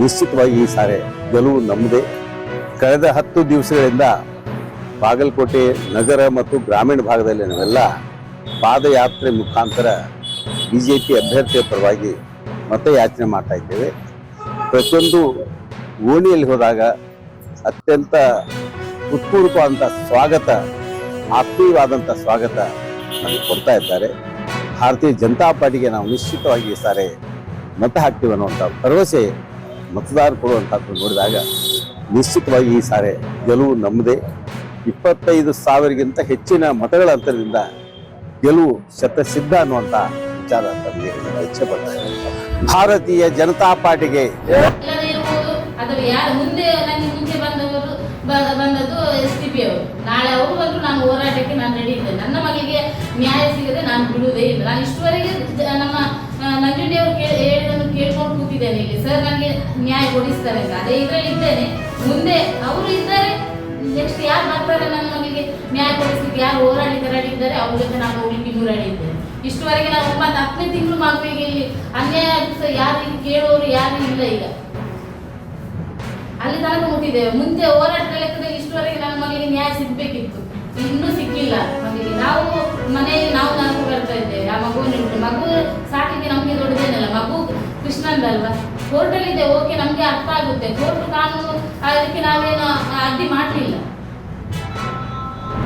ನಿಶ್ಚಿತವಾಗಿ ಈ ಸಾರಿ ಗೆಲುವು ನಮ್ಮದೇ. ಕಳೆದ 10 ದಿವಸಗಳಿಂದ ಬಾಗಲಕೋಟೆ ನಗರ ಮತ್ತು ಗ್ರಾಮೀಣ ಭಾಗದಲ್ಲಿ ನಾವೆಲ್ಲ ಪಾದಯಾತ್ರೆ ಮುಖಾಂತರ BJP ಅಭ್ಯರ್ಥಿಯ ಪರವಾಗಿ ಮತಯಾಚನೆ ಮಾಡ್ತಾ ಇದ್ದೇವೆ. ಪ್ರತಿಯೊಂದು ಓಣಿಯಲ್ಲಿ ಹೋದಾಗ ಅತ್ಯಂತ ಉತ್ಪೂರ್ವವಾದಂಥ ಸ್ವಾಗತ, ಆತ್ಮೀಯವಾದಂಥ ಸ್ವಾಗತ ನಮಗೆ ಕೊಡ್ತಾ ಇದ್ದಾರೆ. ಭಾರತೀಯ ಜನತಾ ಪಾರ್ಟಿಗೆ ನಾವು ನಿಶ್ಚಿತವಾಗಿ ಈ ಸಾರಿ ಮತ ಹಾಕ್ತೀವಿ ಅನ್ನುವಂಥ ಭರವಸೆ ಮತದಾರ ಕೊಡುವಂಥದ್ದು ನೋಡಿದಾಗ ನಿಶ್ಚಿತವಾಗಿ ಈ ಸಾರಿ ಗೆಲುವು ನಮ್ಮದೇ. 25,000ಗಿಂತ ಹೆಚ್ಚಿನ ಮತಗಳ ಅಂತರದಿಂದ ಗೆಲುವು ಶತಸಿದ್ಧ ಅನ್ನುವಂಥ ವಿಚಾರ ತಮಗೆ ಇಚ್ಛೆ ಪಡ್ತಾ ಇದೆ. ಭಾರತೀಯ ಜನತಾ ಪಾರ್ಟಿಗೆ ಅಥವಾ ಯಾರು ಮುಂದೆ ಬಂದದ್ದು STP ಅವರು. ನಾಳೆ ಅವರು ಬಂದ್ರು ನಾನು ಹೋರಾಟಕ್ಕೆ ನಾನು ರೆಡಿ ಇದ್ದೇನೆ. ನನ್ನ ಮಗಳಿಗೆ ನ್ಯಾಯ ಸಿಗದೆ ನಾನು ಬಿಡುವುದೇ ಇಲ್ಲ. ನಾನು ಇಷ್ಟುವರೆಗೆ ನಮ್ಮ ನಂಜುಂಡಿ ಅವರು ಹೇಳಿದನ್ನು ಕೇಳ್ಕೊಂಡು ಕೂತಿದ್ದೇನೆ ಇಲ್ಲಿ. ಸರ್ ನನಗೆ ನ್ಯಾಯ ಕೊಡಿಸ್ತಾರೆ ಅಂತ ಅದೇ ಇದರಲ್ಲಿ ಇದ್ದೇನೆ. ಮುಂದೆ ಅವರು ಇದ್ದಾರೆ, ನೆಕ್ಸ್ಟ್ ಯಾರು ಬರ್ತಾರೆ ನನ್ನ ಮಗಳಿಗೆ ನ್ಯಾಯ ಕೊಡಿಸ್ಲಿಕ್ಕೆ, ಯಾರು ಹೋರಾಟಕ್ಕೆ ರೆಡಿ ಇದ್ದಾರೆ ಅವ್ರ ಜೊತೆ ನಾನು ಹೋಗ್ಲಿಕ್ಕೆ ಇನ್ನೂ ರೆಡಿ ಇದ್ದೇನೆ. ಇಷ್ಟುವರೆಗೆ ನಾವು 10ನೇ ತಿಂಗಳು ಮಗುವಿಗೆ ಇಲ್ಲಿ ಅನ್ಯಾಯ ಯಾರು ಕೇಳೋರು ಯಾರು ಇಲ್ಲ. ಈಗ ಅಲ್ಲಿ ತನಕ ಮುಟ್ಟಿದ್ದೇವೆ. ಮುಂದೆ ಹೋರಾಟದ ಲೆಕ್ಕದಲ್ಲಿ ಇಷ್ಟುವರೆಗೆ ನನ್ನ ಮಗಳಿಗೆ ನ್ಯಾಯ ಸಿಗ್ಬೇಕಿತ್ತು, ಇನ್ನೂ ಸಿಕ್ಕಿಲ್ಲ ಮಗುವಿಗೆ. ನಾವು ಮನೆಯಲ್ಲಿ ನಾವು ನಾಲ್ಕು ಬರ್ತಾ ಇದ್ದೇವೆ. ಆ ಮಗು ಸಾಕಿಗೆ ನಮಗೆ ದೊಡ್ಡದೇನಲ್ಲ, ಮಗು ಕೃಷ್ಣಂದಲ್ವಾ. ಕೋರ್ಟಲ್ಲಿದೆ, ಓಕೆ, ನಮಗೆ ಅರ್ಥ ಆಗುತ್ತೆ. ಕೋರ್ಟ್ ಕಾನೂನು ಅದಕ್ಕೆ ನಾವೇನು ಅಡ್ಡಿ ಮಾಡಲಿಲ್ಲ.